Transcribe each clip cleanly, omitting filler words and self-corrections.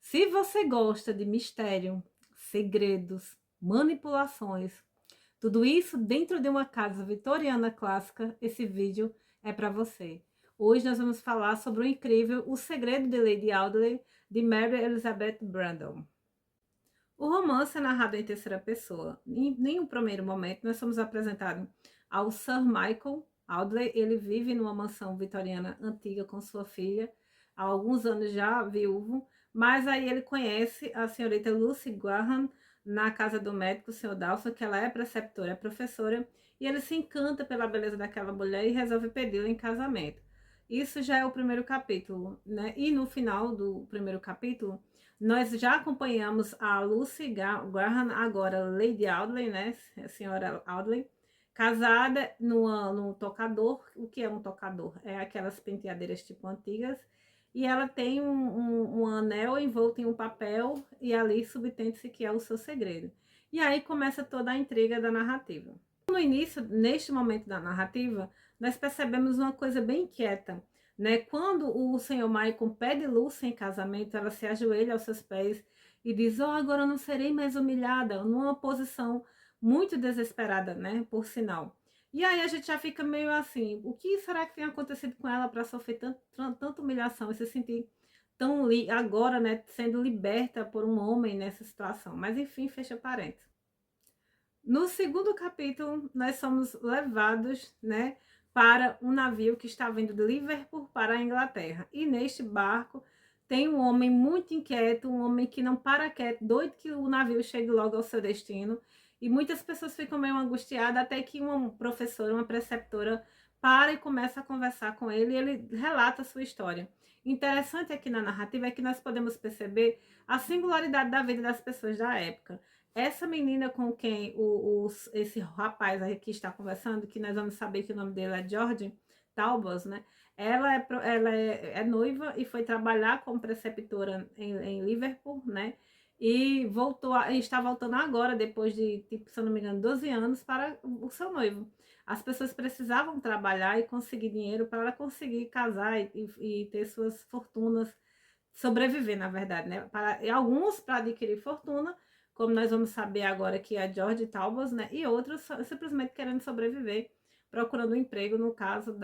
Se você gosta de mistério, segredos, manipulações, tudo isso dentro de uma casa vitoriana clássica, esse vídeo é para você. Hoje nós vamos falar sobre o incrível O Segredo de Lady Audley, de Mary Elizabeth Brandon. O romance é narrado em terceira pessoa. Em um primeiro momento, nós somos apresentados ao Sir Michael Audley. Ele vive numa mansão vitoriana antiga com sua filha, há alguns anos já viúvo, mas aí ele conhece a senhorita Lucy Graham na casa do médico, o Sr. Dawson, que ela é preceptora, é professora, e ele se encanta pela beleza daquela mulher e resolve pedi-la em casamento. Isso já é o primeiro capítulo, né? E no final do primeiro capítulo, nós já acompanhamos a Lucy Graham, agora Lady Audley, né? A senhora Audley, casada num tocador. O que é um tocador? É aquelas penteadeiras tipo antigas. E ela tem um anel envolto em um papel e ali subtende-se que é o seu segredo. E aí começa toda a intriga da narrativa. No início, neste momento da narrativa, nós percebemos uma coisa bem inquieta, né? Quando o senhor Michael pede Lucy em casamento, ela se ajoelha aos seus pés e diz: "Oh, agora eu não serei mais humilhada", numa posição muito desesperada, né? Por sinal. E aí a gente já fica meio assim: o que será que tem acontecido com ela para sofrer tanta humilhação e se sentir agora, né? Sendo liberta por um homem nessa situação? Mas enfim, fecha parênteses. No segundo capítulo, nós somos levados, né, para um navio que está vindo de Liverpool para a Inglaterra. E neste barco tem um homem muito inquieto, um homem que não para quieto, doido que o navio chegue logo ao seu destino. E muitas pessoas ficam meio angustiadas, até que uma professora, uma preceptora, para e começa a conversar com ele e ele relata a sua história. Interessante aqui na narrativa é que nós podemos perceber a singularidade da vida das pessoas da época. Essa menina com quem esse rapaz aqui está conversando, que nós vamos saber que o nome dele é George Talbot, né? Ela é noiva e foi trabalhar como preceptora em Liverpool, né? E está voltando agora, depois de, tipo, se eu não me engano, 12 anos, para o seu noivo. As pessoas precisavam trabalhar e conseguir dinheiro para ela conseguir casar e ter suas fortunas, sobreviver, na verdade, né? E alguns para adquirir fortuna, como nós vamos saber agora que é a George Talbot, né? E outros simplesmente querendo sobreviver, procurando um emprego, no caso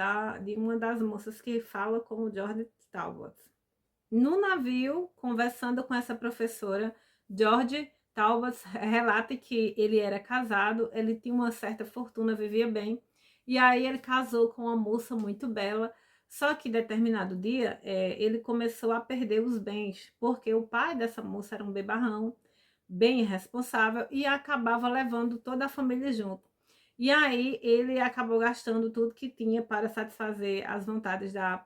de uma das moças que fala com o George Talbot. No navio, conversando com essa professora, George Talbot relata que ele era casado, ele tinha uma certa fortuna, vivia bem, e aí ele casou com uma moça muito bela, só que determinado dia ele começou a perder os bens, porque o pai dessa moça era um bebarrão, bem irresponsável, e acabava levando toda a família junto. E aí ele acabou gastando tudo que tinha para satisfazer as vontades da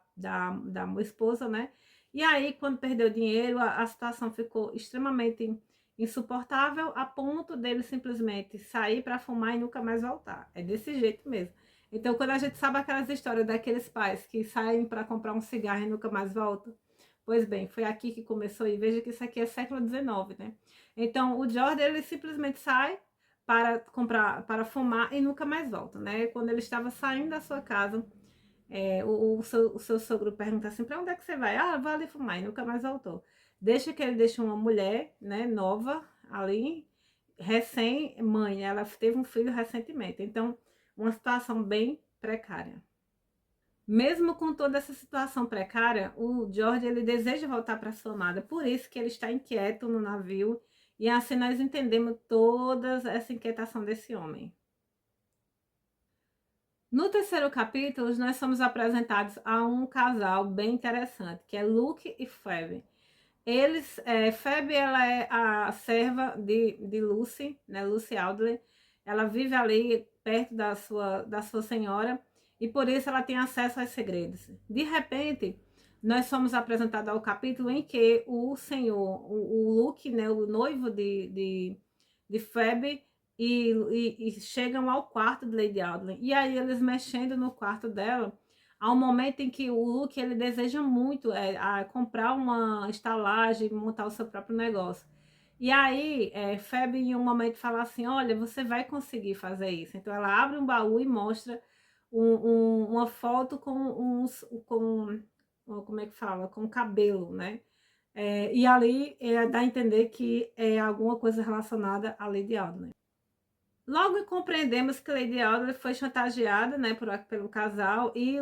esposa, né? E aí, quando perdeu dinheiro, a situação ficou extremamente insuportável, a ponto dele simplesmente sair para fumar e nunca mais voltar. É desse jeito mesmo. Então, quando a gente sabe aquelas histórias daqueles pais que saem para comprar um cigarro e nunca mais voltam, pois bem, foi aqui que começou. E veja que isso aqui é século XIX, né? Então, o Jordan, ele simplesmente sai para comprar, para fumar e nunca mais volta, né? Quando ele estava saindo da sua casa, o seu sogro pergunta assim: para onde é que você vai? Ah, vou ali fumar, e nunca mais voltou. Deixa que ele deixa uma mulher, né, nova ali, recém-mãe, ela teve um filho recentemente, então uma situação bem precária. Mesmo com toda essa situação precária, o George, ele deseja voltar para sua amada, por isso que ele está inquieto no navio, e assim nós entendemos toda essa inquietação desse homem. No terceiro capítulo, nós somos apresentados a um casal bem interessante, que é Luke e Phoebe. Phoebe, ela é a serva de Lucy, né, Lucy Audley. Ela vive ali perto da sua senhora e por isso ela tem acesso aos segredos. De repente, nós somos apresentados ao capítulo em que o senhor, o Luke, né, o noivo de Phoebe, e chegam ao quarto de Lady Audley. E aí eles mexendo no quarto dela, há um momento em que o Luke, ele deseja muito comprar uma estalagem, montar o seu próprio negócio. E aí, Phoebe em um momento fala assim: olha, você vai conseguir fazer isso. Então ela abre um baú e mostra uma foto com como é que fala? Com cabelo, né? E ali dá a entender que é alguma coisa relacionada a Lady Audley. Logo compreendemos que Lady Audley foi chantageada, né, pelo casal e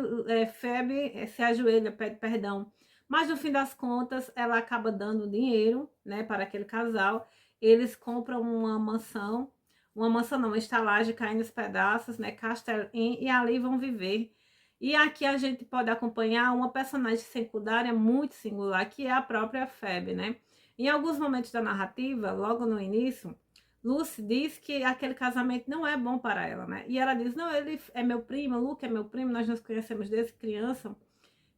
Phoebe se ajoelha, pede perdão. Mas no fim das contas, ela acaba dando dinheiro, né, para aquele casal. Eles compram uma mansão não, uma estalagem caindo aos pedaços, né, Castle Inn, e ali vão viver. E aqui a gente pode acompanhar uma personagem secundária muito singular, que é a própria Phoebe, né? Em alguns momentos da narrativa, logo no início, Lucy diz que aquele casamento não é bom para ela, né? E ela diz: não, ele é meu primo, Luke é meu primo, nós nos conhecemos desde criança.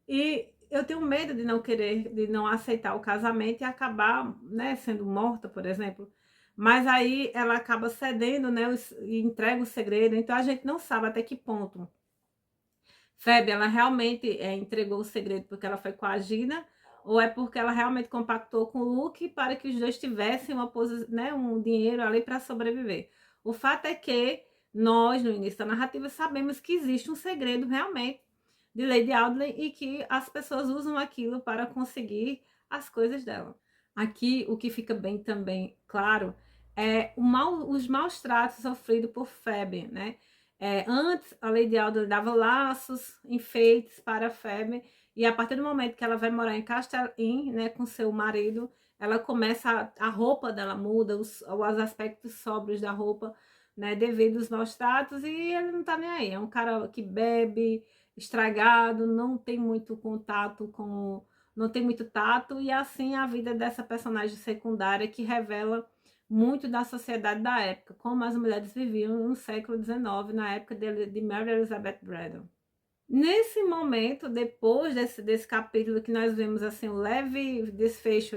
E eu tenho medo de não querer, de não aceitar o casamento e acabar, né, sendo morta, por exemplo. Mas aí ela acaba cedendo, né, e entrega o segredo. Então a gente não sabe até que ponto Phoebe, ela realmente entregou o segredo porque ela foi coagida, ou é porque ela realmente compactou com o Luke para que os dois tivessem né, um dinheiro ali para sobreviver. O fato é que nós, no início da narrativa, sabemos que existe um segredo realmente de Lady Audley e que as pessoas usam aquilo para conseguir as coisas dela. Aqui, o que fica bem também claro é os maus tratos sofridos por Phoebe, né? Antes, a Lady Audley dava laços, enfeites para a Phoebe, e a partir do momento que ela vai morar em Castle Inn, né, com seu marido, ela começa, a roupa dela muda, os aspectos sóbrios da roupa, né, devido aos maus tratos, e ele não tá nem aí. É um cara que bebe, estragado, não tem muito contato com, não tem muito tato, e assim a vida dessa personagem secundária que revela muito da sociedade da época, como as mulheres viviam no século XIX, na época de Mary Elizabeth Braddon. Nesse momento, depois desse capítulo que nós vemos assim, o leve desfecho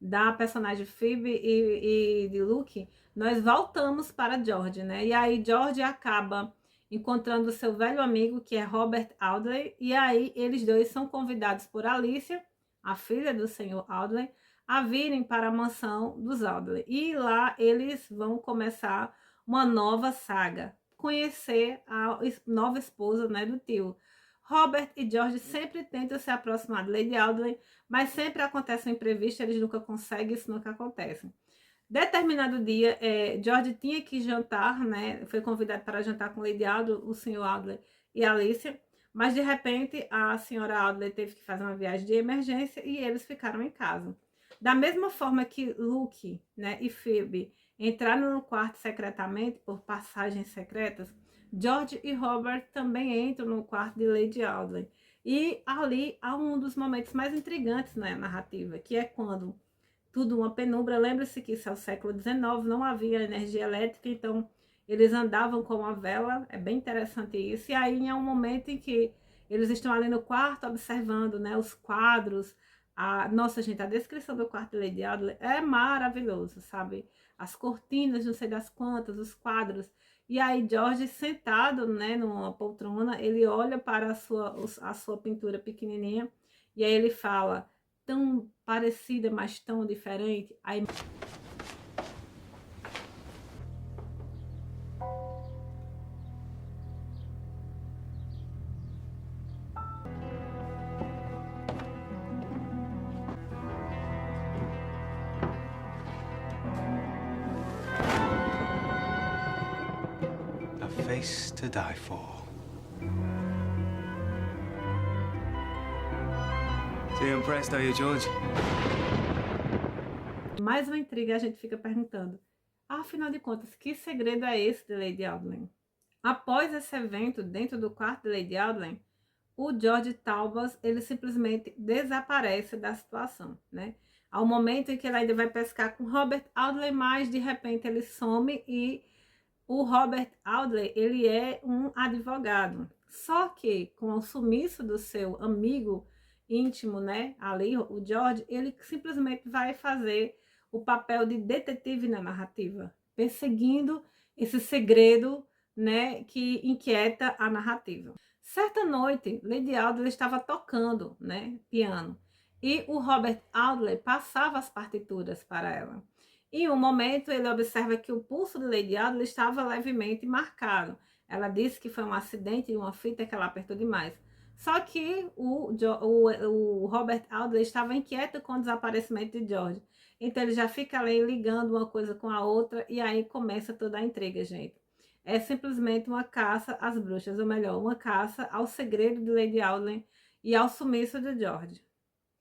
da personagem Phoebe e de Luke, nós voltamos para George, né? E aí George acaba encontrando seu velho amigo, que é Robert Audley, e aí eles dois são convidados por Alicia, a filha do senhor Audley, a virem para a mansão dos Audley. E lá eles vão começar uma nova saga, conhecer a nova esposa, né, do tio. Robert e George sempre tentam se aproximar de Lady Audley, mas sempre acontece um imprevisto, eles nunca conseguem, isso nunca acontece. Determinado dia, George tinha que jantar, né? Foi convidado para jantar com Lady Audley, o senhor Audley e Alicia, mas de repente a senhora Audley teve que fazer uma viagem de emergência e eles ficaram em casa. Da mesma forma que Luke, né, e Phoebe entraram no quarto secretamente por passagens secretas, George e Robert também entram no quarto de Lady Audley. E ali há um dos momentos mais intrigantes na narrativa, que é quando tudo uma penumbra. Lembre-se que isso é o século XIX, não havia energia elétrica, então eles andavam com uma vela, é bem interessante isso. E aí é um momento em que eles estão ali no quarto observando, né, os quadros. Nossa, gente, a descrição do quarto de Lady Audley é maravilhoso, sabe? As cortinas, não sei das quantas, os quadros. E aí George sentado, né, numa poltrona, ele olha para a sua pintura pequenininha e aí ele fala: tão parecida, mas tão diferente. Aí A face to die for. So you impressed, are you, George? mais uma intriga, a gente fica perguntando: afinal de contas, que segredo é esse de Lady Audley? Após esse evento dentro do quarto de Lady Audley, o George Talbot, ele simplesmente desaparece da situação, né? Ao momento em que ele ainda vai pescar com Robert Audley, mas de repente ele some. E o Robert Audley, ele é um advogado. Só que com o sumiço do seu amigo íntimo, né, ali, o George, ele simplesmente vai fazer o papel de detetive na narrativa, perseguindo esse segredo, né, que inquieta a narrativa. Certa noite, Lady Audley estava tocando, né, piano, e o Robert Audley passava as partituras para ela. Em um momento, ele observa que o pulso de Lady Audley estava levemente marcado. Ela disse que foi um acidente de uma fita que ela apertou demais. Só que o Robert Audley estava inquieto com o desaparecimento de George. Então ele já fica ali ligando uma coisa com a outra e aí começa toda a intriga, gente. É simplesmente uma caça às bruxas, ou melhor, uma caça ao segredo de Lady Audley e ao sumiço de George.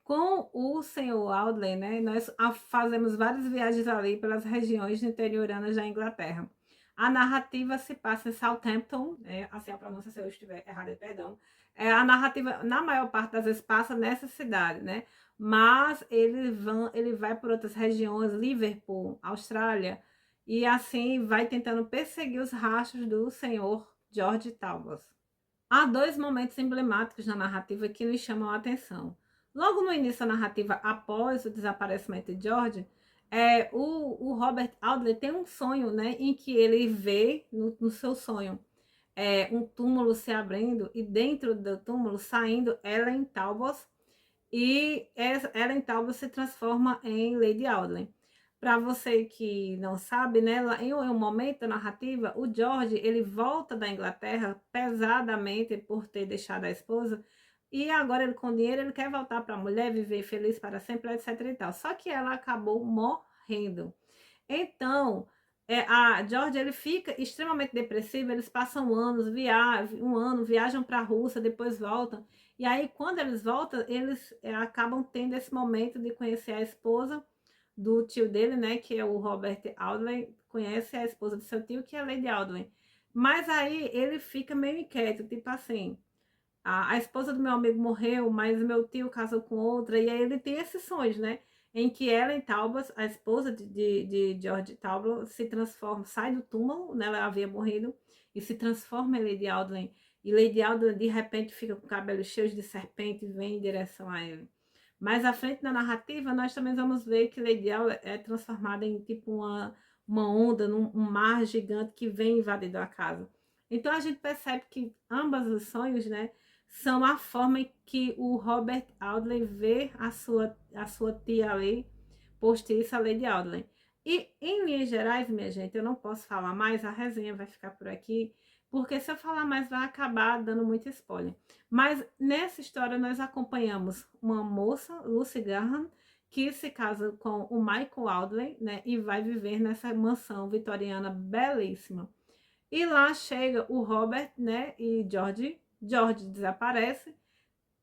Com o senhor Audley, né, nós fazemos várias viagens ali pelas regiões interioranas da Inglaterra. A narrativa se passa em Southampton, assim a pronúncia, se eu estiver errada, perdão. A narrativa, na maior parte das vezes, passa nessa cidade, né? Mas ele vai por outras regiões, Liverpool, Austrália, e assim vai tentando perseguir os rastros do senhor George Talbot. Há dois momentos emblemáticos na narrativa que nos chamam a atenção. Logo no início da narrativa, após o desaparecimento de George, o Robert Audley tem um sonho, né, em que ele vê no seu sonho um túmulo se abrindo e dentro do túmulo saindo Ellen Talbot, e Ellen Talbot se transforma em Lady Audley. Para você que não sabe, né, em um momento da narrativa, o George ele volta da Inglaterra pesadamente por ter deixado a esposa e agora ele com dinheiro ele quer voltar para a mulher, viver feliz para sempre, etc e tal. Só que ela acabou morrendo. Então, a George ele fica extremamente depressivo, eles passam anos, um ano, viajam para a Rússia, depois voltam. E aí, quando eles voltam, eles acabam tendo esse momento de conhecer a esposa do tio dele, né, que é o Robert Audley, conhece a esposa do seu tio, que é a Lady Audley. Mas aí ele fica meio inquieto, tipo assim, a esposa do meu amigo morreu, mas meu tio casou com outra, e aí ele tem esses sonhos, né? Em que Ellen Talbot, a esposa de George Talbot, se transforma, sai do túmulo, né? Ela havia morrido, e se transforma em Lady Audley. E Lady Audley, de repente, fica com cabelos cheios de serpente e vem em direção a ele. Mais à frente na narrativa, nós também vamos ver que Lady Audley é transformada em tipo uma onda, um mar gigante que vem invadindo a casa. Então a gente percebe que ambos os sonhos, né? São a forma em que o Robert Audley vê a sua tia ali, postiça, a Lady Audley. E, em linhas gerais, minha gente, eu não posso falar mais, a resenha vai ficar por aqui, porque se eu falar mais vai acabar dando muito spoiler. Mas nessa história nós acompanhamos uma moça, Lucy Graham, que se casa com o Michael Audley, né, e vai viver nessa mansão vitoriana belíssima. E lá chega o Robert, né, e George desaparece,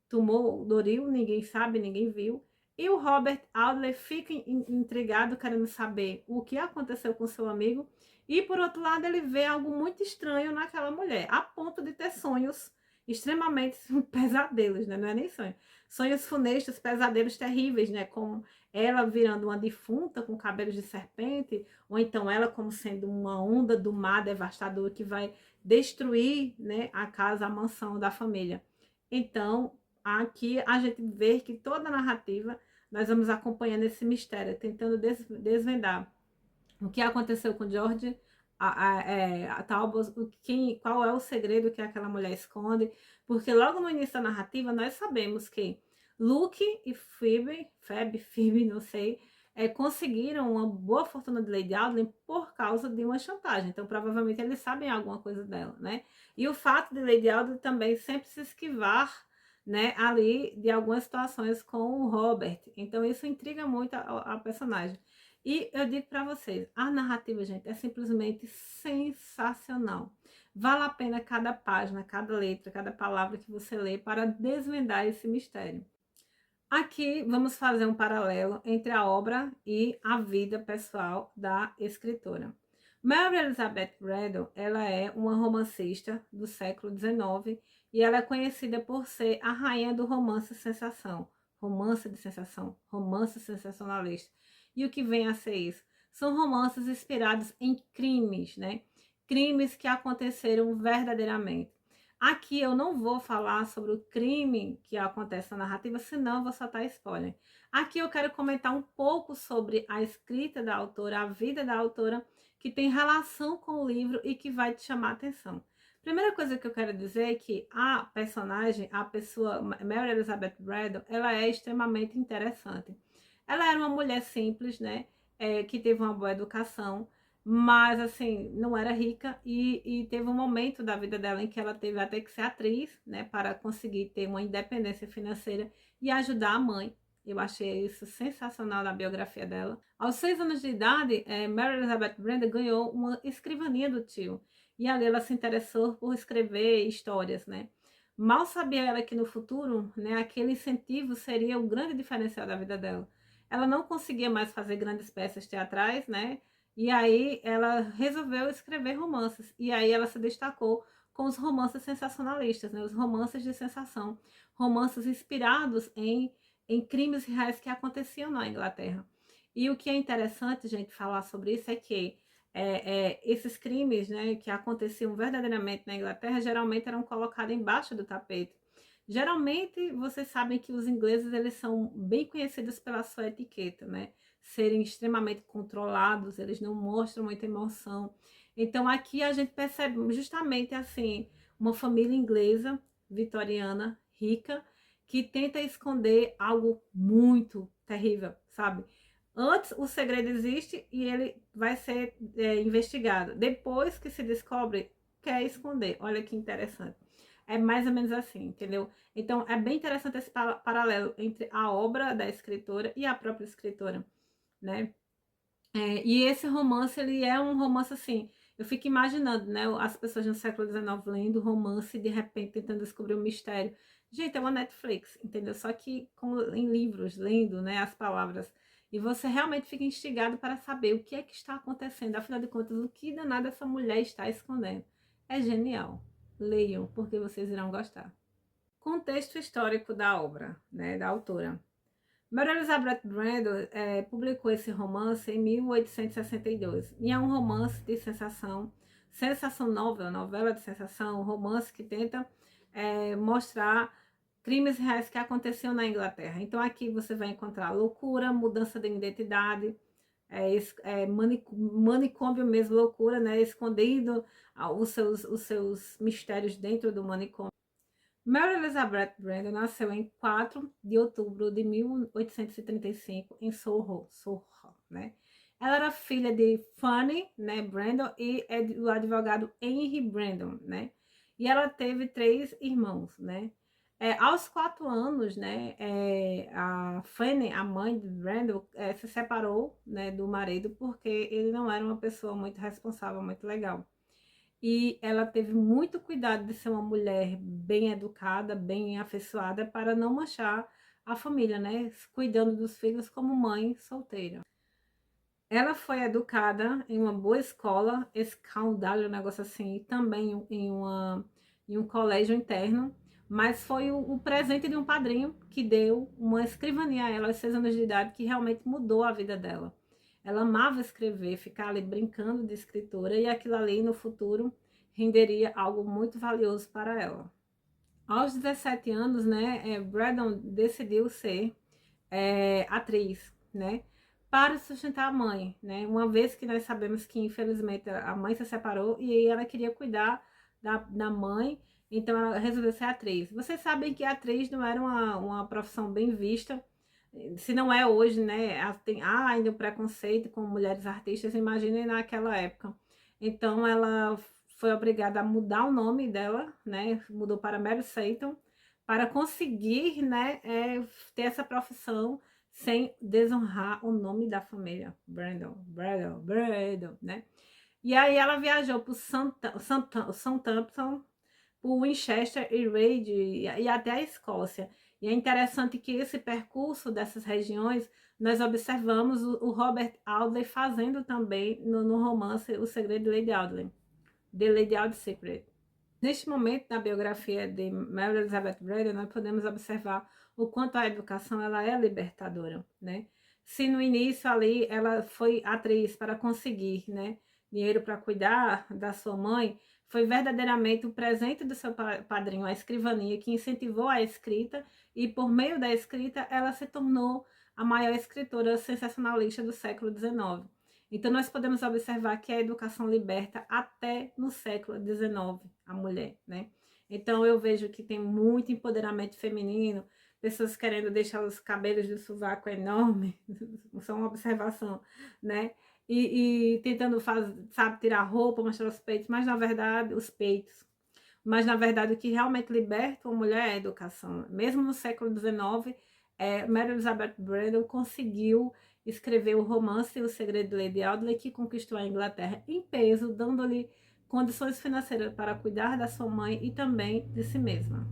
tomou o Doril, ninguém sabe, ninguém viu. E o Robert Audley fica intrigado, querendo saber o que aconteceu com seu amigo. E, por outro lado, ele vê algo muito estranho naquela mulher, a ponto de ter sonhos extremamente pesadelos, né? Não é nem sonho. Sonhos funestos, pesadelos terríveis, né? Como ela virando uma defunta com cabelos de serpente, ou então ela como sendo uma onda do mar devastador que vai destruir, né, a casa, a mansão da família. Então, aqui a gente vê que toda a narrativa nós vamos acompanhando esse mistério, tentando desvendar o que aconteceu com George, a Talbot, qual é o segredo que aquela mulher esconde, porque logo no início da narrativa nós sabemos que Luke e Phoebe, não sei, conseguiram uma boa fortuna de Lady Audley por causa de uma chantagem, então provavelmente eles sabem alguma coisa dela, né? E o fato de Lady Audley também sempre se esquivar, né, ali de algumas situações com o Robert, então isso intriga muito a personagem. E eu digo para vocês, a narrativa, gente, é simplesmente sensacional. Vale a pena cada página, cada letra, cada palavra que você lê para desvendar esse mistério. Aqui vamos fazer um paralelo entre a obra e a vida pessoal da escritora. Mary Elizabeth Braddon, ela é uma romancista do século XIX e ela é conhecida por ser a rainha do romance sensação, romance de sensação, romance sensacionalista. E o que vem a ser isso? São romances inspirados em crimes, né? Crimes que aconteceram verdadeiramente. Aqui eu não vou falar sobre o crime que acontece na narrativa, senão eu vou soltar spoiler. Aqui eu quero comentar um pouco sobre a escrita da autora, a vida da autora, que tem relação com o livro e que vai te chamar a atenção. Primeira coisa que eu quero dizer é que a personagem, a pessoa, Mary Elizabeth Braddon, ela é extremamente interessante. Ela era uma mulher simples, né? Que teve uma boa educação. mas assim, não era rica e teve um momento da vida dela em que ela teve até que ser atriz, né, para conseguir ter uma independência financeira e ajudar a mãe. Eu achei isso sensacional na biografia dela. Aos 6 anos de idade, Mary Elizabeth Brenda ganhou uma escrivaninha do tio. E ali ela se interessou por escrever histórias, né? Mal sabia ela que no futuro, né, aquele incentivo seria o grande diferencial da vida dela. Ela não conseguia mais fazer grandes peças teatrais, né? E aí ela resolveu escrever romances. E aí ela se destacou com os romances sensacionalistas, né? Os romances de sensação. Romances inspirados em crimes reais que aconteciam na Inglaterra. E o que é interessante, gente, falar sobre isso é que esses crimes, né, que aconteciam verdadeiramente na Inglaterra, geralmente eram colocados embaixo do tapete. Geralmente, vocês sabem que os ingleses, eles são bem conhecidos pela sua etiqueta, né? Serem extremamente controlados, eles não mostram muita emoção. Então, aqui a gente percebe justamente assim, uma família inglesa, vitoriana, rica, que tenta esconder algo muito terrível, sabe? Antes o segredo existe e ele vai ser investigado. Depois que se descobre, quer esconder. Olha que interessante. É mais ou menos assim, entendeu? Então é bem interessante esse paralelo entre a obra da escritora e a própria escritora, né? E esse romance, ele é um romance assim, eu fico imaginando, né, as pessoas no século XIX lendo romance e de repente tentando descobrir um mistério. Gente, é uma Netflix, entendeu? Só que em livros, lendo, né, as palavras. E você realmente fica instigado para saber o que é que está acontecendo. Afinal de contas, o que danada essa mulher está escondendo. É genial. Leiam, porque vocês irão gostar. Contexto histórico da obra, né, da autora. Mary Elizabeth Brandon publicou esse romance em 1862. E é um romance de sensação, sensação novel, novela de sensação, um romance que tenta mostrar crimes reais que aconteciam na Inglaterra. Então aqui você vai encontrar loucura, mudança de identidade, manicômio mesmo, loucura, né? Escondendo os seus mistérios dentro do manicômio. Mary Elizabeth Brandon nasceu em 4 de outubro de 1835 em Soho, né? Ela era filha de Fanny, né, Brandon e do advogado Henry Brandon, né? E ela teve 3 irmãos, né? Aos 4 anos, né, a Fanny, a mãe de Brandon, se separou, né, do marido porque ele não era uma pessoa muito responsável, muito legal. E ela teve muito cuidado de ser uma mulher bem educada, bem afeiçoada, para não manchar a família, né? Cuidando dos filhos como mãe solteira. Ela foi educada em uma boa escola, escaldalho, um negócio assim, e também em um colégio interno, mas foi o presente de um padrinho que deu uma escrivaninha a ela aos 6 anos de idade, que realmente mudou a vida dela. Ela amava escrever, ficar ali brincando de escritora, e aquilo ali no futuro renderia algo muito valioso para ela. Aos 17 anos, né, Braddon decidiu ser atriz, né, para sustentar a mãe, né, uma vez que nós sabemos que infelizmente a mãe se separou e aí ela queria cuidar da mãe, então ela resolveu ser atriz. Vocês sabem que a atriz não era uma profissão bem vista, se não é hoje, né, tem ainda um preconceito com mulheres artistas, imaginem naquela época. Então ela foi obrigada a mudar o nome dela, né, mudou para Mary Seyton, para conseguir, né, ter essa profissão sem desonrar o nome da família, Brandon, né? E aí ela viajou para Southampton, por Winchester e Reid e até a Escócia. E é interessante que esse percurso dessas regiões, nós observamos o Robert Audley fazendo também no romance O Segredo de Lady Audley, The Lady Audley Secret. Neste momento da biografia de Mary Elizabeth Brandon, nós podemos observar o quanto a educação ela é libertadora, né? Se no início ali ela foi atriz para conseguir, né, dinheiro para cuidar da sua mãe, foi verdadeiramente o presente do seu padrinho, a escrivania, que incentivou a escrita e por meio da escrita ela se tornou a maior escritora sensacionalista do século XIX. Então, nós podemos observar que a educação liberta até no século XIX a mulher, né? Então, eu vejo que tem muito empoderamento feminino, pessoas querendo deixar os cabelos do sovaco enorme, só uma observação, né? e tentando sabe, tirar a roupa, mostrar os peitos, mas na verdade, os peitos. Mas na verdade o que realmente liberta uma mulher é a educação. Mesmo no século XIX, Mary Elizabeth Braddon conseguiu escrever o romance O Segredo de Lady Audley, que conquistou a Inglaterra em peso, dando-lhe condições financeiras para cuidar da sua mãe e também de si mesma.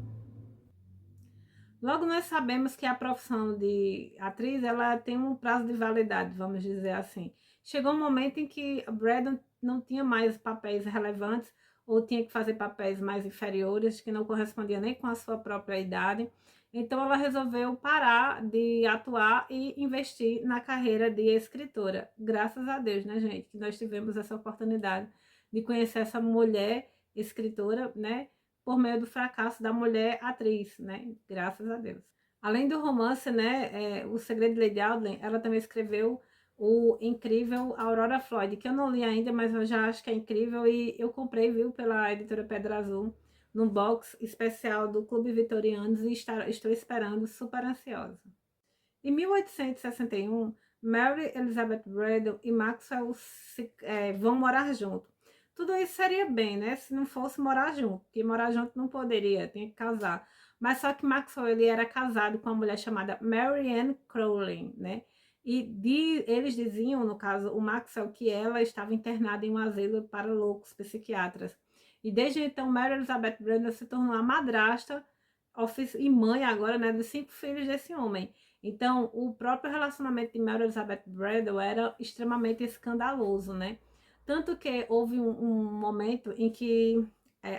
Logo, nós sabemos que a profissão de atriz, ela tem um prazo de validade, vamos dizer assim. Chegou um momento em que a Braddon não tinha mais papéis relevantes ou tinha que fazer papéis mais inferiores, que não correspondia nem com a sua própria idade. Então, ela resolveu parar de atuar e investir na carreira de escritora. Graças a Deus, né, gente, que nós tivemos essa oportunidade de conhecer essa mulher escritora, né, por meio do fracasso da mulher atriz, né? Graças a Deus. Além do romance, né, O Segredo de Lady Audley, ela também escreveu o incrível Aurora Floyd, que eu não li ainda, mas eu já acho que é incrível e eu comprei, viu, pela editora Pedra Azul, num box especial do Clube Vitorianos e estou esperando, super ansiosa. Em 1861, Mary Elizabeth Braddon e Maxwell vão morar juntos. Tudo isso seria bem, né? Se não fosse morar junto, porque morar junto não poderia, tinha que casar. Mas só que Maxwell, ele era casado com uma mulher chamada Mary Ann Crowley, né? E eles diziam, no caso, o Maxwell, que ela estava internada em um asilo para loucos psiquiatras. E desde então, Mary Elizabeth Braddon se tornou a madrasta e mãe agora, né, dos 5 filhos desse homem. Então, o próprio relacionamento de Mary Elizabeth Braddon era extremamente escandaloso, né? Tanto que houve um momento em que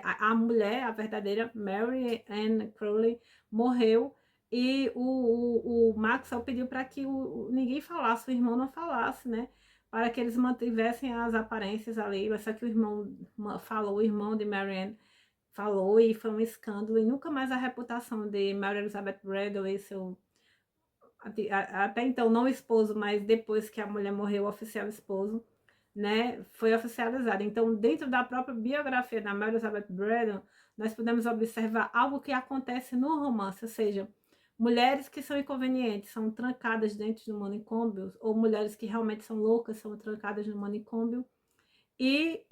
a mulher, a verdadeira Mary Ann Crowley, morreu e o Maxwell pediu para que ninguém falasse, o irmão não falasse, né? Para que eles mantivessem as aparências ali. Mas só que o irmão falou, o irmão de Mary Ann falou e foi um escândalo. E nunca mais a reputação de Mary Elizabeth Braddon e seu até então não esposo, mas depois que a mulher morreu, o oficial esposo, né, foi oficializado. Então, dentro da própria biografia da Mary Elizabeth Braddon, nós podemos observar algo que acontece no romance, ou seja, mulheres que são inconvenientes são trancadas dentro do manicômio, ou mulheres que realmente são loucas são trancadas no manicômio, e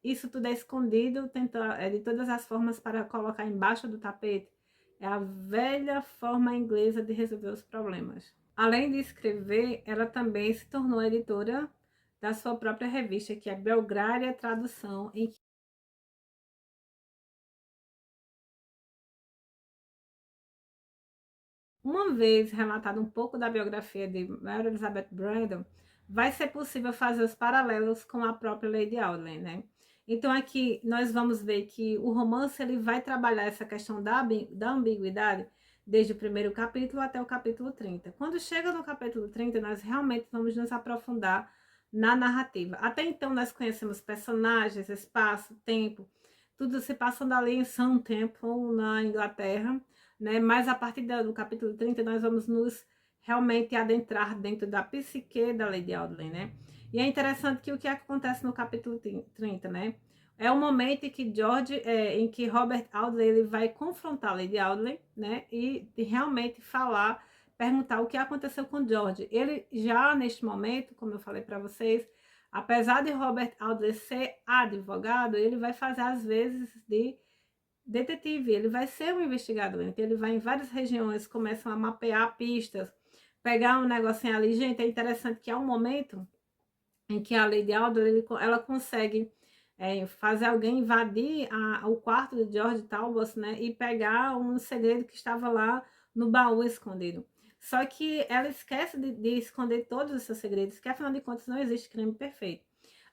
isso tudo é escondido de todas as formas para colocar embaixo do tapete. É a velha forma inglesa de resolver os problemas. Além de escrever, ela também se tornou editora da sua própria revista, que é Belgrária Tradução, em que uma vez relatado um pouco da biografia de Mary Elizabeth Braddon, vai ser possível fazer os paralelos com a própria Lady Audley, né? Então aqui nós vamos ver que o romance ele vai trabalhar essa questão da ambiguidade desde o primeiro capítulo até o capítulo 30. Quando chega no capítulo 30, nós realmente vamos nos aprofundar na narrativa. Até então nós conhecemos personagens, espaço, tempo, tudo se passando ali em São Temple, na Inglaterra, né? Mas a partir do capítulo 30 nós vamos nos realmente adentrar dentro da psique da Lady Audley, né? E é interessante que o que acontece no capítulo 30, né? É o momento em que em que Robert Audley ele vai confrontar Lady Audley, né? E realmente perguntar o que aconteceu com George. Ele já neste momento, como eu falei para vocês, apesar de Robert Audley ser advogado, ele vai fazer às vezes de detetive, ele vai ser um investigador, então ele vai em várias regiões, começam a mapear pistas, pegar um negocinho ali. Gente, é interessante que há um momento em que a Lady Audley, ela consegue fazer alguém invadir o quarto de George Talbot, né, e pegar um segredo que estava lá no baú escondido. Só que ela esquece de esconder todos os seus segredos, que afinal de contas não existe crime perfeito.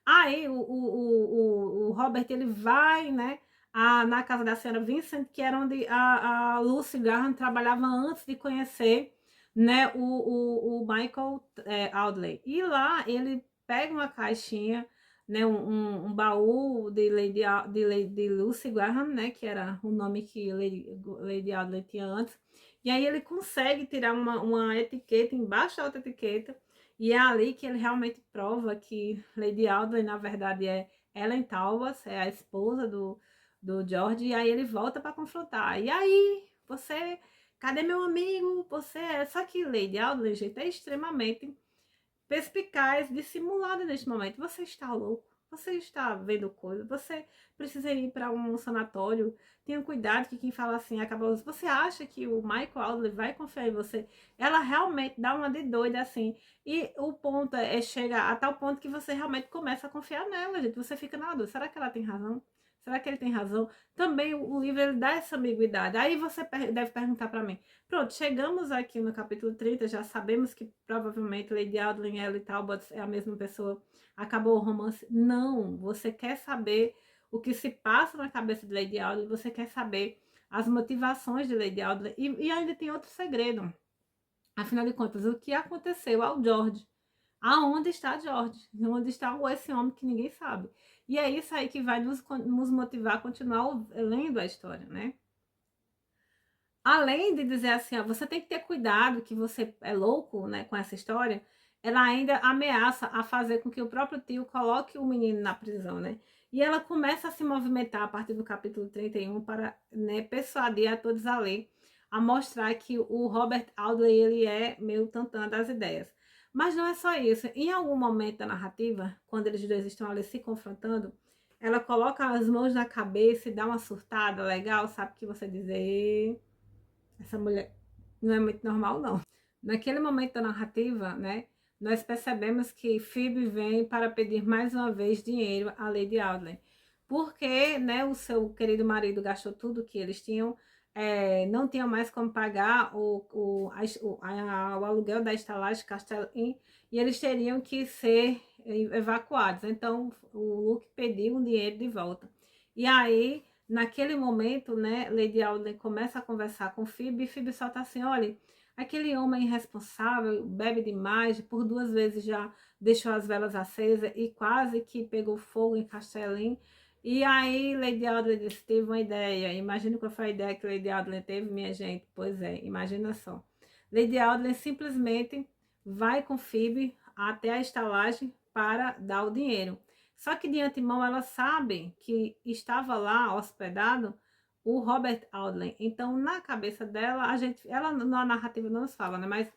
Aí o Robert, ele vai, né, na casa da senhora Vincent, que era onde a Lucy Graham trabalhava antes de conhecer, né, o Michael Audley. E lá ele pega uma caixinha, né, um baú de Lucy Graham, né, que era o nome que Lady Audley tinha antes. E aí ele consegue tirar uma etiqueta embaixo da outra etiqueta, e é ali que ele realmente prova que Lady Audley, na verdade, é Ellen Talbot, é a esposa do George, e aí ele volta para confrontar. E aí, cadê meu amigo? Só que Lady Audley, gente, é extremamente perspicaz, dissimulada neste momento. Você está louco? Você está vendo coisa? Você precisa ir para um sanatório? Tenha cuidado que quem fala assim acaba. Você acha que o Michael Audley vai confiar em você? Ela realmente dá uma de doida assim. E o ponto é chegar a tal ponto que você realmente começa a confiar nela, gente. Você fica na dúvida: será que ela tem razão? Será que ele tem razão? Também o livro ele dá essa ambiguidade. Aí você deve perguntar para mim: pronto, chegamos aqui no capítulo 30, já sabemos que provavelmente Lady Adeline e Ellie Talbot é a mesma pessoa. Acabou o romance? Não, você quer saber o que se passa na cabeça de Lady Adeline, você quer saber as motivações de Lady Adeline e ainda tem outro segredo. Afinal de contas, o que aconteceu ao George? Aonde está George? Onde está esse homem que ninguém sabe? E é isso aí que vai nos motivar a continuar lendo a história, né? Além de dizer assim, ó, você tem que ter cuidado que você é louco, né, com essa história, ela ainda ameaça a fazer com que o próprio tio coloque o menino na prisão, né? E ela começa a se movimentar a partir do capítulo 31 para, né, persuadir a todos a ler, a mostrar que o Robert Audley, ele é meio tantã das ideias. Mas não é só isso. Em algum momento da narrativa, quando eles dois estão ali se confrontando, ela coloca as mãos na cabeça e dá uma surtada legal, sabe? Que você dizer, essa mulher não é muito normal, não. Naquele momento da narrativa, né, nós percebemos que Phoebe vem para pedir mais uma vez dinheiro a Lady Audley, porque, né, o seu querido marido gastou tudo que eles tinham, não tinham mais como pagar o aluguel da estalagem Castle Inn, e eles teriam que ser evacuados. Então, o Luke pediu o dinheiro de volta. E aí, naquele momento, né, Lady Audley começa a conversar com Phoebe, e Phoebe só tá assim: olha, aquele homem irresponsável, bebe demais, por 2 vezes já deixou as velas acesas e quase que pegou fogo em Castellin. E aí Lady Audley disse: teve uma ideia. Imagina qual foi a ideia que Lady Audley teve, minha gente. Pois é, imagina só. Lady Audley simplesmente vai com Phoebe até a estalagem para dar o dinheiro. Só que de antemão ela sabe que estava lá hospedado o Robert Audley. Então, na cabeça dela, ela na narrativa não nos fala, né? Mas,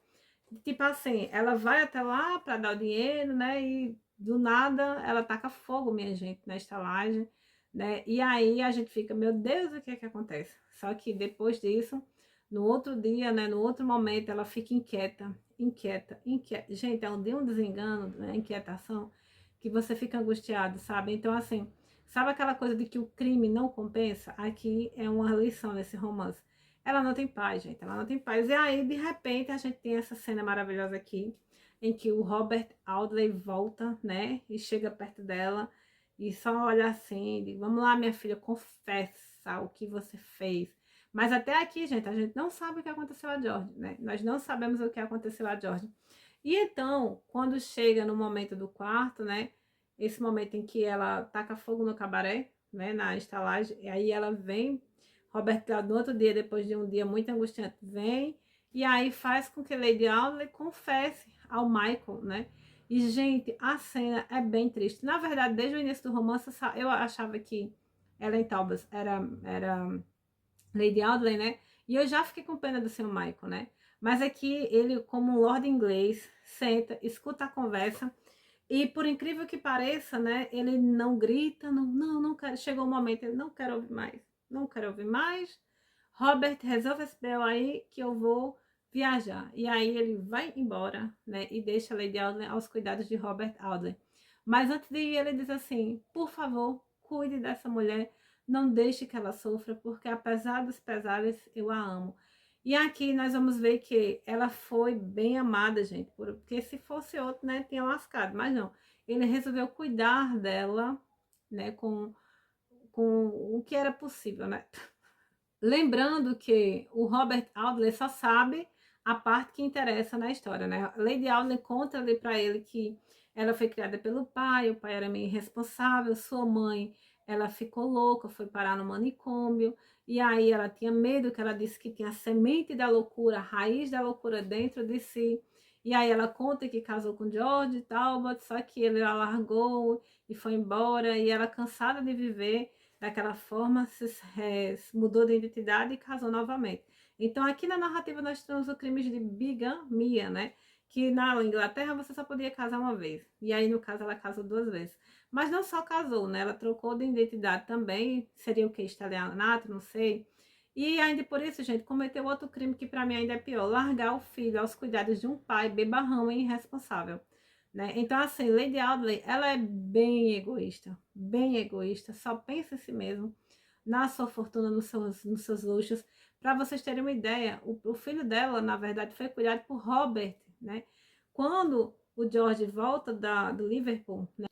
tipo assim, ela vai até lá para dar o dinheiro, né? E do nada ela taca fogo, minha gente, na estalagem, né? E aí a gente fica: meu Deus, o que é que acontece? Só que depois disso, no outro dia, né? No outro momento, ela fica inquieta, inquieta, inquieta. Gente, é um dia um desengano, né? Inquietação, que você fica angustiado, sabe? Então, assim, sabe aquela coisa de que o crime não compensa? Aqui é uma lição nesse romance. Ela não tem paz, gente. Ela não tem paz. E aí, de repente, a gente tem essa cena maravilhosa aqui, em que o Robert Audley volta, né? E chega perto dela e só olha assim, diz: vamos lá, minha filha, confessa o que você fez. Mas até aqui, gente, a gente não sabe o que aconteceu a George, né? Nós não sabemos o que aconteceu a George. E então, quando chega no momento do quarto, né? Esse momento em que ela taca fogo no cabaré, né? Na estalagem, e aí ela vem, Robert, no outro dia, depois de um dia muito angustiante, vem e aí faz com que Lady Audley confesse ao Michael, né? E, gente, a cena é bem triste. Na verdade, desde o início do romance, eu achava que Ellen Talbot era Lady Audley, né? E eu já fiquei com pena do seu Michael, né? Mas aqui ele, como um lord inglês, senta, escuta a conversa e, por incrível que pareça, né? Ele não grita, não quero. Chegou um momento, ele não quer ouvir mais, não quero ouvir mais. Robert, resolve esse bel aí que eu vou viajar. E aí ele vai embora, né? E deixa a Lady Audley aos cuidados de Robert Audley. Mas antes de ir, ele diz assim: por favor, cuide dessa mulher, não deixe que ela sofra, porque apesar dos pesares, eu a amo. E aqui nós vamos ver que ela foi bem amada, gente, porque se fosse outro, né, tinha lascado, mas não. Ele resolveu cuidar dela, né, com o que era possível, né? Lembrando que o Robert Audley só sabe a parte que interessa na história, né? Lady Audley conta ali para ele que ela foi criada pelo pai, o pai era meio irresponsável, sua mãe, ela ficou louca, foi parar no manicômio, e aí ela tinha medo, que ela disse que tinha a semente da loucura, a raiz da loucura dentro de si, e aí ela conta que casou com George Talbot, só que ele a largou e foi embora, e ela, cansada de viver daquela forma, mudou de identidade e casou novamente. Então, aqui na narrativa nós temos o crime de bigamia, né? que na Inglaterra você só podia casar uma vez. E aí, no caso, ela casou 2 vezes. Mas não só casou, né? Ela trocou de identidade também. Seria o que? Estelionato? Não sei. E ainda por isso, gente, cometeu outro crime que para mim ainda é pior. Largar o filho aos cuidados de um pai bebarrão e irresponsável. Né? Então, assim, Lady Audley, ela é bem egoísta, só pensa em si mesmo, na sua fortuna, nos seus luxos. Para vocês terem uma ideia, o filho dela, na verdade, foi cuidado por Robert, né? Quando o George volta do Liverpool, né?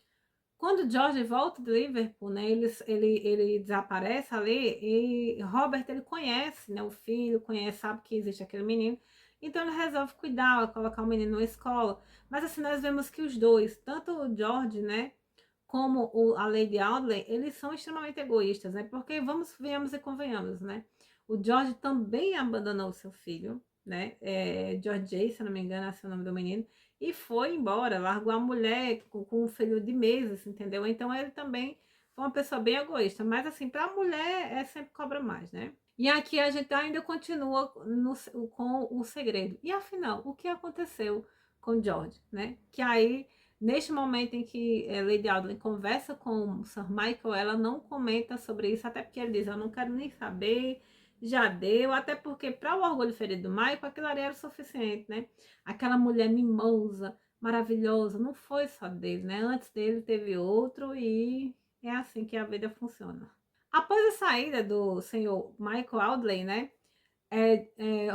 Quando o George volta do Liverpool, né? Ele desaparece ali e Robert, ele conhece, né? O filho, conhece, sabe que existe aquele menino. Então ele resolve cuidar, colocar o menino na escola. Mas assim, nós vemos que os dois, tanto o George, né? Como a Lady Audley, eles são extremamente egoístas, né? Porque venhamos e convenhamos, né? O George também abandonou o seu filho, né? George J, se não me engano, esse é o nome do menino, e foi embora, largou a mulher com um filho de meses, entendeu? Então ele também foi uma pessoa bem egoísta, mas assim, para a mulher sempre cobra mais, né? E aqui a gente ainda continua com o segredo. E afinal, o que aconteceu com George, né? Que aí neste momento em que Lady Audley conversa com o Sir Michael, ela não comenta sobre isso, até porque ele diz, eu não quero nem saber, já deu, até porque para o orgulho ferido do Michael, aquilo ali era o suficiente, né? Aquela mulher mimosa, maravilhosa, não foi só dele, né? Antes dele teve outro e é assim que a vida funciona. Após a saída do senhor Michael Audley, né?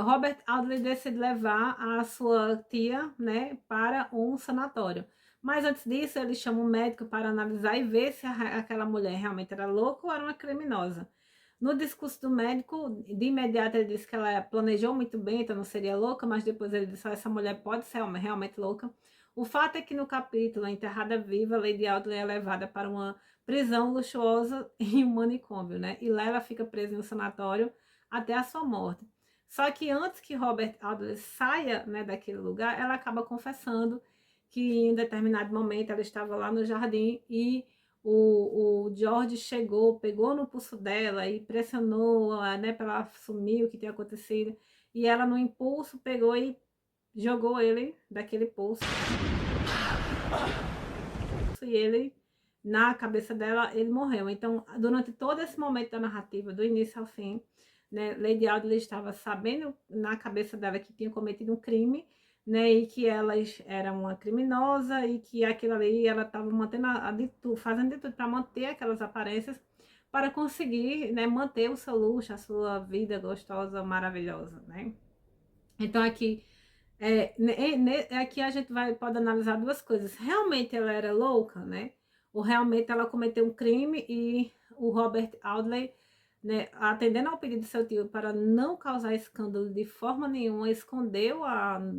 Robert Audley decide levar a sua tia, né, para um sanatório. Mas antes disso, ele chama um médico para analisar e ver se aquela mulher realmente era louca ou era uma criminosa. No discurso do médico, de imediato ele disse que ela planejou muito bem, então não seria louca, mas depois ele disse que essa mulher pode ser realmente louca. O fato é que no capítulo Enterrada Viva, Lady Audley é levada para uma prisão luxuosa em um manicômio, né? E lá ela fica presa em um sanatório até a sua morte. Só que antes que Robert Audley saia, né, daquele lugar, ela acaba confessando que em um determinado momento ela estava lá no jardim e o George chegou, pegou no pulso dela e pressionou, né, para ela assumir o que tinha acontecido. E ela, no impulso, pegou e jogou ele daquele pulso. E ele, na cabeça dela, ele morreu. Então, durante todo esse momento da narrativa, do início ao fim, né, Lady Audley estava sabendo na cabeça dela que tinha cometido um crime, né, e que ela era uma criminosa e que aquilo ali ela estava mantendo fazendo de tudo para manter aquelas aparências para conseguir, né, manter o seu luxo, a sua vida gostosa, maravilhosa, né? Então aqui a gente pode analisar duas coisas. Realmente ela era louca, né? Ou realmente ela cometeu um crime e o Robert Audley, né, atendendo ao pedido do seu tio para não causar escândalo de forma nenhuma, escondeu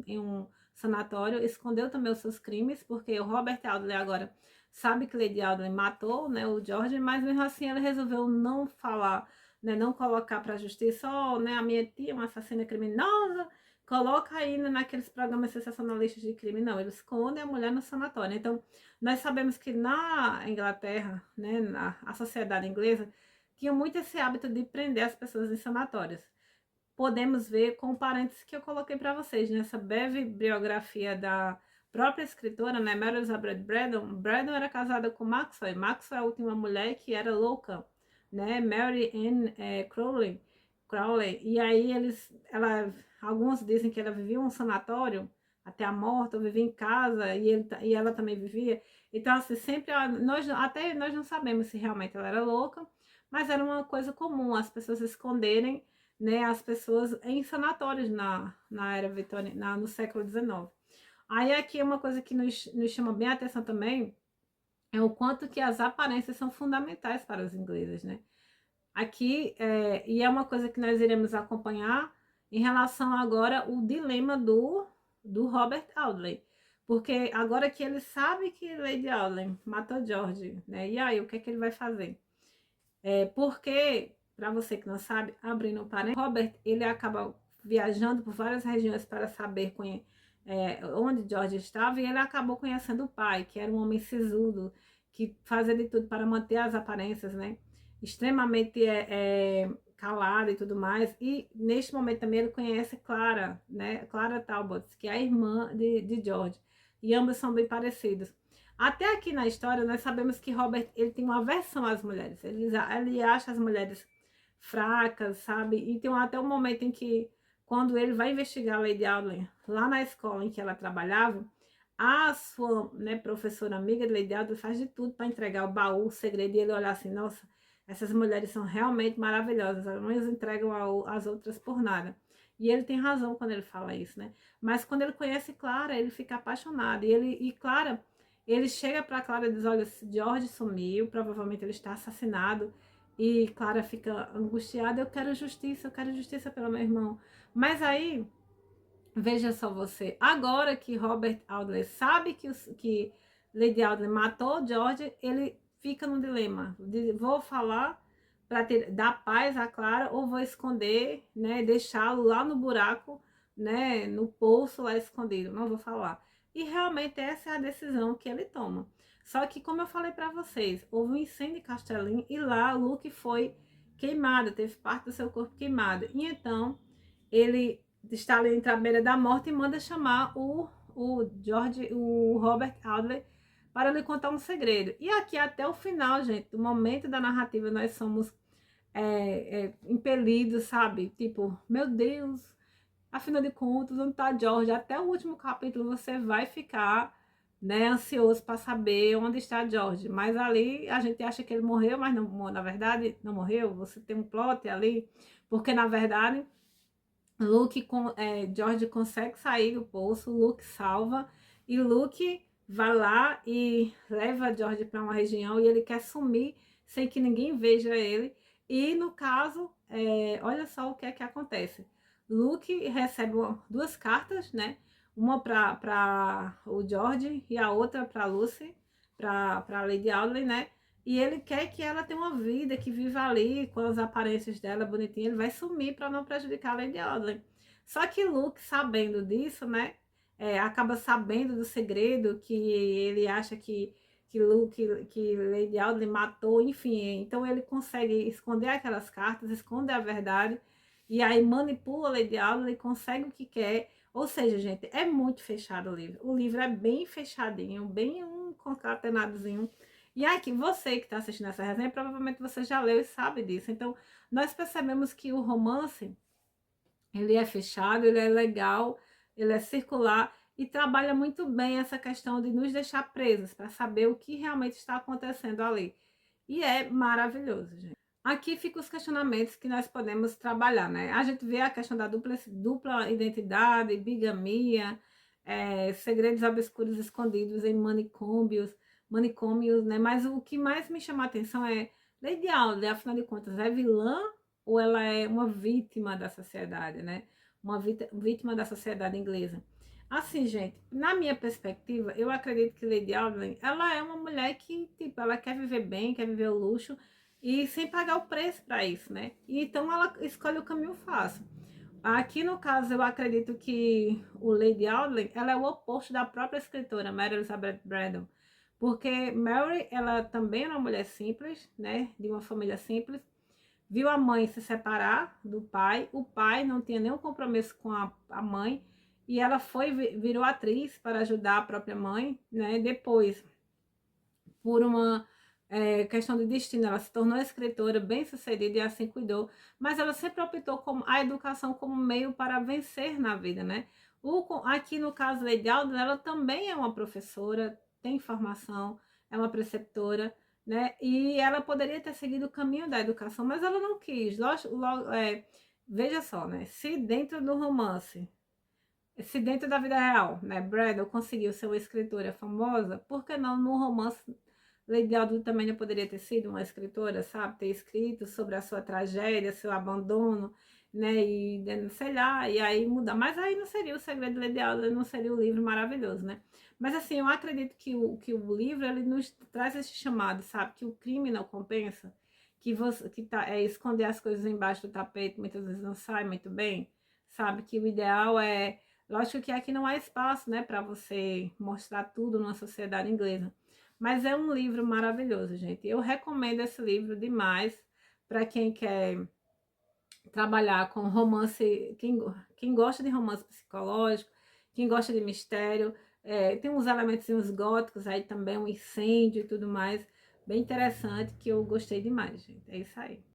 em um sanatório, escondeu também os seus crimes, porque o Robert Audley agora sabe que Lady Audley matou, né, o George, mas mesmo assim ele resolveu não falar, né, não colocar para a justiça, né, a minha tia é uma assassina criminosa, coloca aí naqueles programas sensacionalistas de crime. Não, eles escondem a mulher no sanatório. Então, nós sabemos que na Inglaterra, né, a sociedade inglesa, tinha muito esse hábito de prender as pessoas em sanatórios. Podemos ver com parênteses que eu coloquei para vocês, nessa breve biografia da própria escritora, né, Mary Elizabeth Braddon. Braddon era casada com Maxwell. Maxwell é a última mulher que era louca, né, Mary Ann Crowley. E aí alguns dizem que ela vivia em um sanatório até a morte, ou vivia em casa, e ela também vivia. Então, assim, sempre, até nós não sabemos se realmente ela era louca, mas era uma coisa comum, as pessoas esconderem, né, as pessoas em sanatórios na era vitoriana, no século XIX. Aí aqui uma coisa que nos chama bem a atenção também, é o quanto que as aparências são fundamentais para os ingleses, né? Aqui, e é uma coisa que nós iremos acompanhar em relação agora o dilema do Robert Audley. Porque agora que ele sabe que Lady Audley matou George, né? E aí, o que é que ele vai fazer? Porque, para você que não sabe, abrindo um parênteses, Robert, ele acaba viajando por várias regiões para saber onde George estava, e ele acabou conhecendo o pai, que era um homem sisudo, que fazia de tudo para manter as aparências, né? Extremamente calada e tudo mais. E neste momento também ele conhece Clara, né? Clara Talbot, que é a irmã de George. E ambos são bem parecidos. Até aqui na história, nós sabemos que Robert, ele tem uma aversão às mulheres. Ele acha as mulheres fracas, sabe? E tem até um momento em que, quando ele vai investigar a Lady Audley, lá na escola em que ela trabalhava, a sua, né, professora amiga de Lady Audley faz de tudo para entregar o baú, o segredo, e ele olhar assim, nossa, essas mulheres são realmente maravilhosas, elas não as entregam às outras por nada. E ele tem razão quando ele fala isso, né? Mas quando ele conhece Clara, ele fica apaixonado. E Clara, ele chega para Clara e diz, olha, George sumiu, provavelmente ele está assassinado. E Clara fica angustiada, eu quero justiça pelo meu irmão. Mas aí, veja só você, agora que Robert Audley sabe que Lady Audley matou George, ele fica no dilema. Vou falar para dar paz a Clara ou vou esconder, né, deixá-lo lá no buraco, né, no poço lá escondido. Não vou falar. E realmente essa é a decisão que ele toma. Só que, como eu falei para vocês, houve um incêndio em Castelinho e lá Luke foi queimado, teve parte do seu corpo queimado. E então ele está ali entre a beira da morte e manda chamar o Robert Audley para lhe contar um segredo. E aqui até o final, gente, do momento da narrativa, nós somos impelidos, sabe? Tipo, meu Deus, afinal de contas, onde está George? Até o último capítulo você vai ficar, né, ansioso para saber onde está George. Mas ali a gente acha que ele morreu, mas não, na verdade não morreu. Você tem um plot ali, porque na verdade George consegue sair do poço, Luke salva e Luke vai lá e leva George para uma região e ele quer sumir sem que ninguém veja ele. E no caso, olha só o que é que acontece. Luke recebe duas cartas, né? Uma para o George e a outra para Lucy, para Lady Audley, né? E ele quer que ela tenha uma vida, que viva ali com as aparências dela bonitinha. Ele vai sumir para não prejudicar a Lady Audley. Só que Luke, sabendo disso, né? Acaba sabendo do segredo que ele acha que Lady Audley matou, enfim. Então ele consegue esconder aquelas cartas, esconde a verdade. E aí manipula Lady Audley, consegue o que quer. Ou seja, gente, é muito fechado o livro. O livro é bem fechadinho, bem concatenadozinho. E aqui, você que está assistindo essa resenha, provavelmente você já leu e sabe disso. Então, nós percebemos que o romance, ele é fechado, ele é legal, ele é circular e trabalha muito bem essa questão de nos deixar presos, para saber o que realmente está acontecendo ali. E é maravilhoso, gente. Aqui ficam os questionamentos que nós podemos trabalhar, né? A gente vê a questão da dupla identidade, bigamia, segredos obscuros escondidos em manicômios, né? Mas o que mais me chama a atenção é Lady Audley, afinal de contas, é vilã ou ela é uma vítima da sociedade, né? Uma vítima da sociedade inglesa. Assim, gente, na minha perspectiva, eu acredito que Lady Audley, ela é uma mulher que, tipo, ela quer viver bem, quer viver o luxo e sem pagar o preço para isso, né? E então ela escolhe o caminho fácil. Aqui no caso, eu acredito que o Lady Audley, ela é o oposto da própria escritora Mary Elizabeth Braddon, porque Mary, ela também era uma mulher simples, né, de uma família simples, viu a mãe se separar do pai, o pai não tinha nenhum compromisso com a mãe, e ela virou atriz para ajudar a própria mãe, né, depois, por uma questão de destino, ela se tornou escritora bem-sucedida e assim cuidou, mas ela sempre optou a educação como meio para vencer na vida, né? Aqui no caso Lady Audley, ela também é uma professora, tem formação, é uma preceptora, né? E ela poderia ter seguido o caminho da educação, mas ela não quis. Veja só, né? Se dentro do romance, se dentro da vida real, né, Braddon conseguiu ser uma escritora famosa, por que não no romance Lady Audley também não poderia ter sido uma escritora, sabe? Ter escrito sobre a sua tragédia, seu abandono, né? E sei lá, e aí mudar. Mas aí não seria o segredo de Lady Audley, não seria o livro maravilhoso, né? Mas assim, eu acredito que o livro, ele nos traz esse chamado, sabe? Que o crime não compensa, esconder as coisas embaixo do tapete, muitas vezes não sai muito bem, sabe? Que o ideal é... Lógico que aqui não há espaço, né, para você mostrar tudo numa sociedade inglesa. Mas é um livro maravilhoso, gente. Eu recomendo esse livro demais para quem quer trabalhar com romance, quem gosta de romance psicológico, quem gosta de mistério, tem uns elementos góticos aí também, um incêndio e tudo mais, bem interessante, que eu gostei demais, gente. É isso aí.